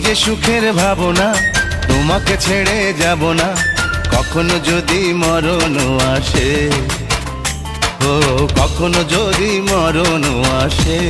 যে সুখের ভাবনা, তোমাকে ছেড়ে যাব না কখনো যদি মরণ আসে। ও কখনো যদি মরণ আসে।